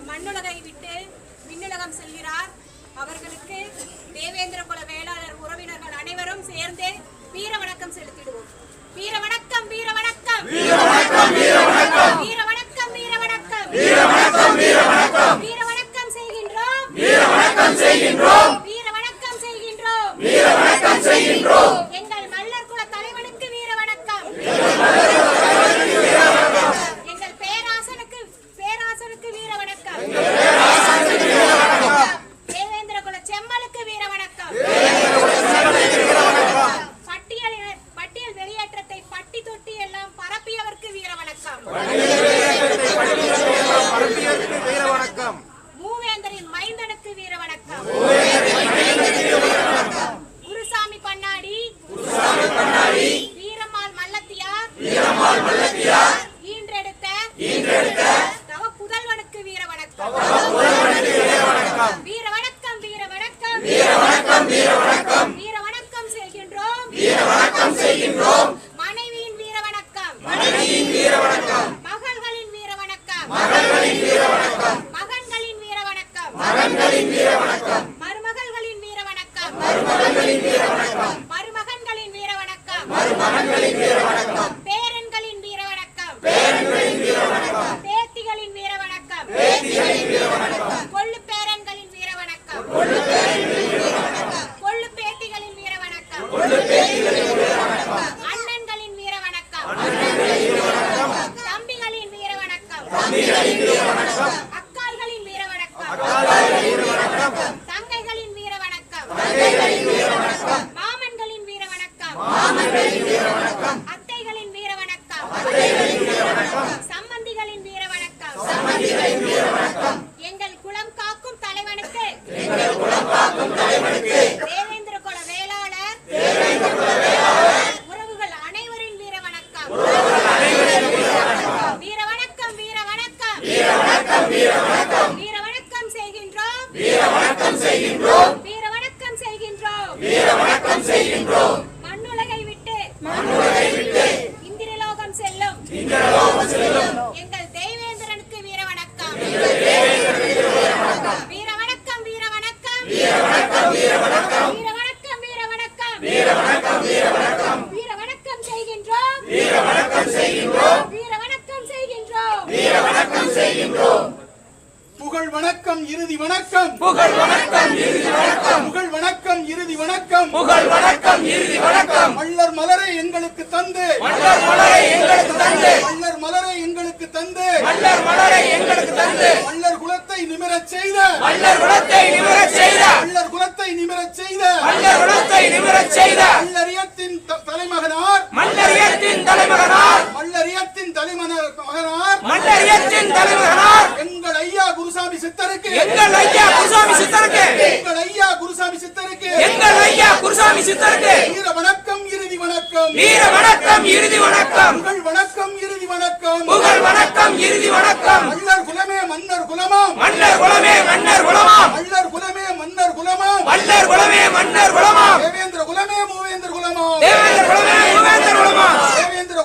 மண்ணுலகை விட்டு விண்ணுலகம் செல்கிறார். அவர்களுக்கு தேவேந்திர குல வேளாளர் உறவினர்கள் அனைவரும் சேர்ந்து வீர வணக்கம் செலுத்திடுவோம். வீர வணக்கம், வீர வணக்கம், வீர வணக்கம், வீர வணக்கம், வீர வணக்கம், வீர வணக்கம், வீர வணக்கம், வீர வணக்கம், வீர வணக்கம் செய்கின்றோம், வீர வணக்கம் செய்கின்றோம், வீர வணக்கம் செய்கின்றோம், வீர வணக்கம் செய்கின்றோம். எங்கள் மல்லர் குல தலைவனுக்கு வீர வணக்கம், எங்கள் பேராசனுக்கு வீர வணக்கம், தேவேந்திர குல செம்மலுக்கு வீர வணக்கம். பட்டியல் வெளியேற்றத்தை பட்டி தொட்டி எல்லாம் பரப்பியவர்க்கு வீர வணக்கம். மூவேந்தரின் மைந்தனுக்கு வீர வணக்கம். குருசாமி பண்ணாடி, வீரம்மாள் மல்லத்தியார், ஈன்றெடுத்த தவ புதல்வனுக்கு வீர வணக்கம். வீர வணக்கம், வீர வணக்கம், வீர வணக்கம், வீர வணக்கம், வீர வணக்கம் செய்கின்றோம், வீர வணக்கம் செய்கின்றோம். மனைவியின் வீர வணக்கம், மனைவியின் வீர வணக்கம், மகள்களின் வீர வணக்கம், மகள்களின் வீர வணக்கம், மகன்களின் வீர வணக்கம், மகன்களின் வீர வணக்கம், மருமகள்களின் வீர வணக்கம், மருமகள்களின் வீர வணக்கம், மருமகன்களின் வீர வணக்கம், மருமகன்களின் வீர வணக்கம், பேரன்களின் வீர வணக்கம், பேரன்களின் வீர வணக்கம், பேத்திகளின் வீர வணக்கம், பேத்திகளின் வீர வணக்கம், கொள்ளு பேரன்களின் வீர வணக்கம், கொள்ளு பேரன்களின் வீர வணக்கம், கொள்ளு பேத்திகளின் வீர வணக்கம், கொள்ளு பேத்திகளின் வீர வணக்கம், அண்ணன்களின் வீர வணக்கம், அண்ணன்களின் வீர வணக்கம், தம்பிகளின் வீர வணக்கம், தம்பிகளின் வீர வணக்கம், அக்காள்களின் வீர வணக்கம், அக்காள்களின் வீர வணக்கம், தங்கைகளின் வீர வணக்கம், தங்கைகளின் வீர வணக்கம், மாமன்களின் வீர வணக்கம், மாமன்களின் வீர வணக்கம், அத்தைகளின் வீர வணக்கம், அத்தைகளின் வீர வணக்கம், சம்பந்திகளின் வீர வணக்கம், சம்பந்திகளின் வீர வணக்கம். எங்கள் குலம் காக்கும் தலைவனுக்கு, எங்கள் குலம் காக்கும் தலைவனுக்கு, தேவேந்திர குல வேளாளர், தேவேந்திர குல வேளாளர் உறவுகள் அனைவரின் வீர வணக்கம், உறவுகள் அனைவரின் வீர வணக்கம். வீர வணக்கம், வீர வணக்கம், வீர வணக்கம், வீர வணக்கம், வீர வணக்கம் செய்கின்றோம், வீர வணக்கம் செய்கின்றோம், வீர வணக்கம் செய்கின்றோம், வீர வணக்கம் செய்கின்றோம். மண்ணுலகை விட்டு, மண்ணுலகை விட்டு இந்திரலோகம் செல்லும், இந்திரலோகம் செல்லும் எங்கள் தேவேந்திரனுக்கு வீர வணக்கம், எங்கள் தேவேந்திரனுக்கு வீர வணக்கம். வீர வணக்கம், வீர வணக்கம், வீர வணக்கம், வீர வணக்கம், வீர வணக்கம், வீர வணக்கம், வீர வணக்கம், வீர வணக்கம், வீர வணக்கம் செய்கின்றோம், வீர வணக்கம் செய்கின்றோம், வீர வணக்கம் செய்கின்றோம், வீர வணக்கம் செய்கின்றோம். புகழ் வணக்கம், இறுதி வணக்கம், புகழ் வணக்கம், இறுதி வணக்கம், புகழ் வணக்கம், இறுதி வணக்கம், புகழ் வணக்கம், இறுதி வணக்கம். மல்லர் மலரை எங்களுக்கு தந்து, மல்லர் மலரை எங்களுக்கு தந்து, மல்லர் மலரை எங்களுக்கு தந்து, மல்லர் மலரை எங்களுக்கு தந்து, மல்லர் குலத்தை நிமிரச் செய்த, மல்லர் குலத்தை நிமிரச் செய்த, மல்லர் குலத்தை நிமிரச் செய்த, மல்லர் குலத்தை நிமிரச் செய்த, மல்லரியத்தின் தலைமகனார், மல்லரியத்தின் தலைமகனார், மல்லரியத்தின் தலைமகனார், மல்லரியத்தின் தலைமகனார் எங்கள் ஐயா குருசாமி சித்தருக்கு, எங்கள் ஐயா குருசாமி சித்தருக்கு, எங்கள் ஐயா குருசாமி சித்தருக்கு, எங்கள் ஐயா குருசாமி சித்தருக்கு வீர வணக்கம், இறுதி வணக்கம், வீர வணக்கம், இறுதி வணக்கம், புகழ் வணக்கம், இறுதி வணக்கம், புகழ் வணக்கம், இறுதி வணக்கம். மல்லர் குலமே மன்னர் குலமாம், மன்னர் குலமே மன்னர் குலமாம், மல்லர் குலமே மன்னர் குலமாம், மன்னர் குலமே மன்னர் குலமாம், தேவேந்திர குலமே மூவேந்தர் குலமாம், தேவேந்திர குலமே மூவேந்தர் குலமாம், தேவேந்திர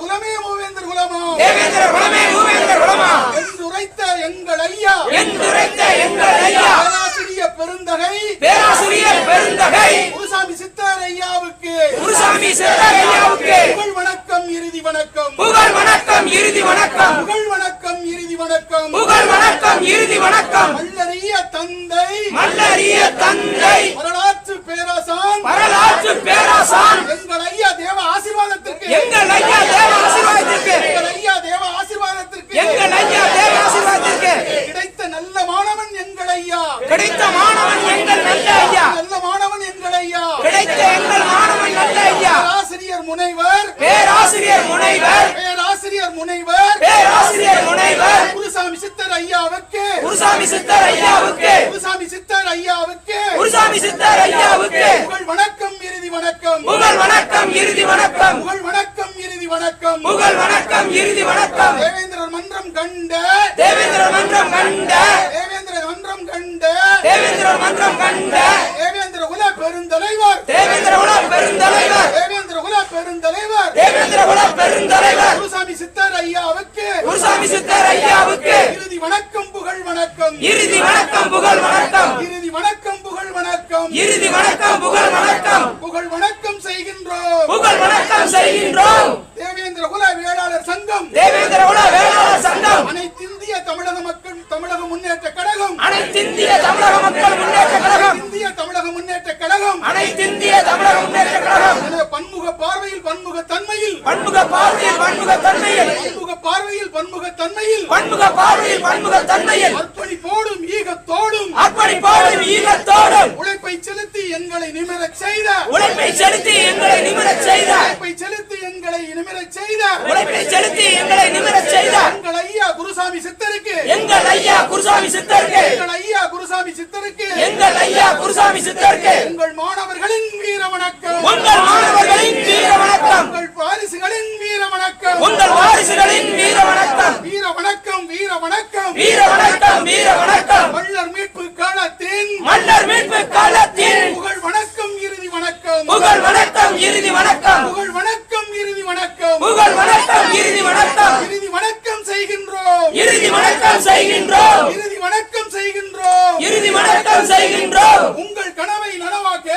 மண்ணறிய தந்தை வரலாற்று பேராசான் வரலாற்று பேராசான் எங்கள் ஐயா தேவ ஆசீர்வாதத்திற்கு எங்கள் ஐயா தேவ ஆசீர்வாதத்திற்கு எங்கள் ஐயா தேவ ஆசீர்வாதத்திற்கு எங்கள் ஐயா தேவ ஆசீர்வாதத்திற்கு கிடைத்த நல்ல மாணவன் எங்கள் ஐயா கிடைத்த மாணவன் எங்கள் நல்ல ஐயா நல்ல மாணவன் எங்கள் ஐயா கிடைத்த எங்கள் மாணவன் நல்ல ஐயா ஆசிரியர் முனைவர் பேராசிரியர் முனைவர் பேராசிரியர் முனைவர் பேராசிரியர் முனைவர் குருசாமி சித்தர் ஐயாவுக்கு குருசாமி சித்தர் ஐயாவுக்கு குருசாமி சித்தர் ஐயாவுக்கு குருசாமி சித்தர் ஐயாவுக்கு புகழ் வணக்கம் இறுதி வணக்கம் புகழ் வணக்கம் இறுதி வணக்கம் புகழ் வணக்கம் இறுதி வணக்கம் புகழ் வணக்கம் இறுதி வணக்கம் தேவேந்திரர் மன்றம் கண்ட தேவேந்திர மன்றம் கண்ட தேவேந்திரர் மன்றம் கண்ட தேவேந்திர மன்றம் கண்ட தேவேந்திர குல பெருந்தலைவர் தேவேந்திர உல பெருந்தலைவர் தேவேந்திர குல பெருந்தலைவர் தேவேந்திர உல பெருந்தலைவர் குருசாமி சித்தர் ஐயாவுக்கு குருசாமி சித்தர் ஐயாவுக்கு இறுதி வணக்கம் புகழ் வணக்கம் இறுதி வணக்கம் புகழ் வணக்கம் இறுதி வணக்கம் புகழ் வணக்கம் இறுதி வணக்கம் புகழ் வணக்கம் புகழ் வணக்கம் செய்கின்றோம் புகழ் வணக்கம் செய்கின்றோம் தேவேந்திர குல வேளாளர் சங்கம் தேவேந்திர உல வேளாளர் சங்கம் அனைத்திந்திய தமிழக மக்கள் தமிழக முன்னேற்ற கழகம் அனைத்திந்திய தமிழக மக்கள் முன்னேற்ற கழகம் இந்திய தமிழக முன்னேற்ற கழகம் அனைத்திந்திய தமிழக முன்னேற்ற கழகம் எனவே பன்முக பார்வையில் பன்முக தன்மையில் பன்முக பார்வையில் பன்முக தன்மையில் பன்முக பார்வையில் பன்முக தன்மையில் பன்முக பார்வையில் பன்முக தன்மையில் அர்ப்பணிப்போடும் ஈகத்தோடும் அர்ப்பணிப்போடும் ஈகத்தோடும் உழைப்பை செலுத்தி எங்களை நிமிரச் செய்த உழைப்பை செலுத்தி எங்களை நிமிரச் செய்த உழைப்பை செலுத்தி எங்களை நிமிரச் செய்த உழைப்பை செலுத்தி எங்களை நிமிரச் செய்த எங்கள் ஐயா குருசாமி சித்தருக்கு எங்கள் ஐயா குருசாமி சித்தருக்கு எங்கள் ஐயா குருசாமி சித்தருக்கு எங்கள் ஐயா குருசாமி சித்தருக்கு உங்கள் மாணவர்களின் வீர வணக்கம் உங்கள் மாணவர்களின் வீர வணக்கம் உங்கள் வாரிசுகளின் வீர வணக்கம் உங்கள் வாரிசுகளின் வீர வணக்கம் வீர வணக்கம் வீர வணக்கம் வீர வணக்கம் வீர வணக்கம் மல்லர் மீட்பு காலத்தின் மன்னர் மீட்பு காலத்தில் புகழ் வணக்கம் இறுதி வணக்கம் புகழ் வணக்கம் இறுதி வணக்கம் புகழ் வணக்கம் இறுதி வணக்கம் புகழ் வணக்கம் இறுதி வணக்கம் இறுதி வணக்கம் செய்கின்றோம் இறுதி வணக்கம் செய்கின்றோம் இறுதி வணக்கம் செய்கின்றோம் இறுதி வணக்கம் செய்கின்றோம் உங்கள் கனவை நனவாக்க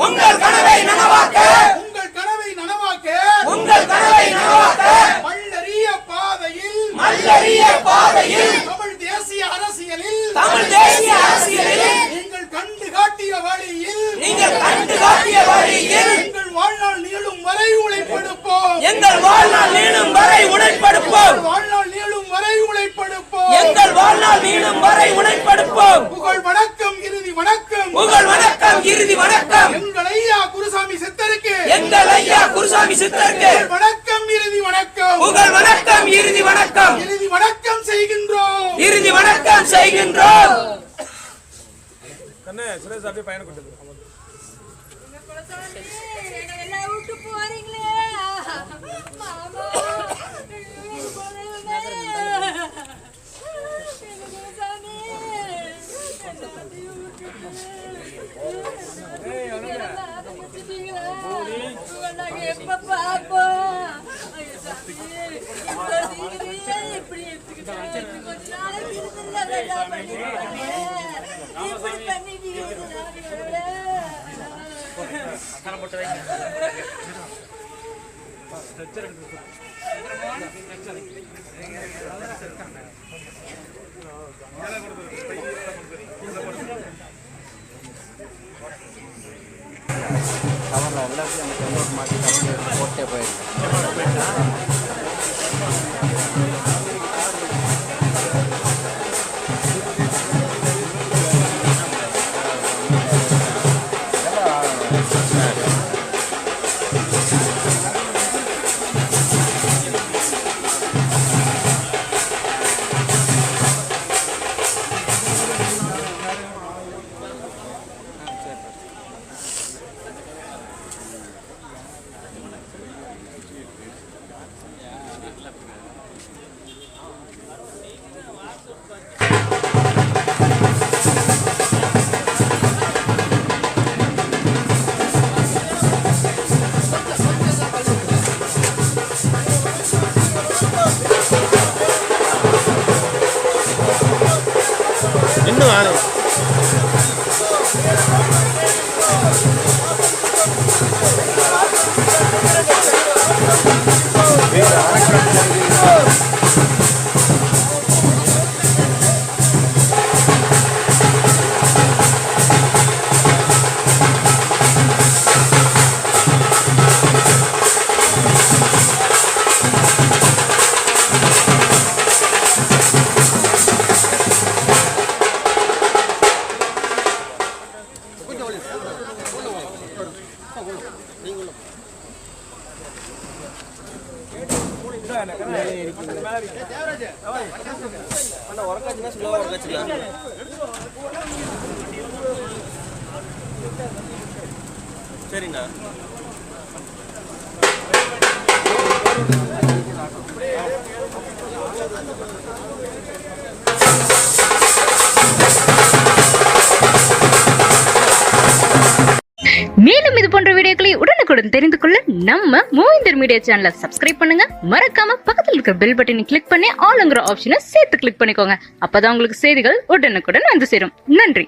உங்கள் கனவை நனவாக்க உங்கள் கனவை நனவாக்க உங்கள் கனவை நனவாக்க மல்லரிய பாதையில் மல்லரிய பாதையில் தமிழ் தேசிய அரசியலில் தமிழ் தேசிய அரசியலில் நீங்கள் கண்டு காட்டிய வழியில் நீங்கள் கண்டு காட்டிய வழியில் எங்கள் வாழ்நாள் நீளும் வரை உழைப்பெடுப்போம் எங்கள் வாழ்நாள் நீளும் வரை உழைப்படுப்போம் வாழ்நாள் நீளும் வரை உழைப்பெடுப்போம் எங்கள் வாழ்நாள் நீளும் வரை உழைப்படுப்போம் புகழ் வணக்கம் இறுதி வணக்கம் புகழ் வணக்கம் இறுதி வணக்கம் எங்கள் ஐயா குருசாமி சித்தருக்கு எங்கள் ஐயா குருசாமி சித்தருக்கு புகழ் வணக்கம் இறுதி வணக்கம் புகழ் வணக்கம் இறுதி வணக்கம் இறுதி வணக்கம் செய்கின்றோம் இறுதி வணக்கம் செய்கின்றோம் எல்லாம் விட்டு போறீங்களே மாமா எப்ப பாப்போம் எப்படி கொஞ்ச நாளைக்கு கவர்ல எல்லாத்தையும் அந்த கவர் மாட்டிட்டு அப்படியே போட்டே போயிருக்கேன். இன்னும் வேணும். சரிண்ணா. மேலும் இது போன்ற வீடியோக்களை உடனுக்குடன் தெரிந்து கொள்ள நம்ம மூவிந்தர் மீடியா சேனலை சப்ஸ்கிரைப் பண்ணுங்க. மறக்காம பக்கத்தில் இருக்கிற பெல் பட்டனை கிளிக் பண்ணி ஆல்ங்கிற ஆப்ஷனை சேர்த்து கிளிக் பண்ணிக்கோங்க. அப்பதான் உங்களுக்கு செய்திகள் உடனுக்குடன் வந்து சேரும். நன்றி.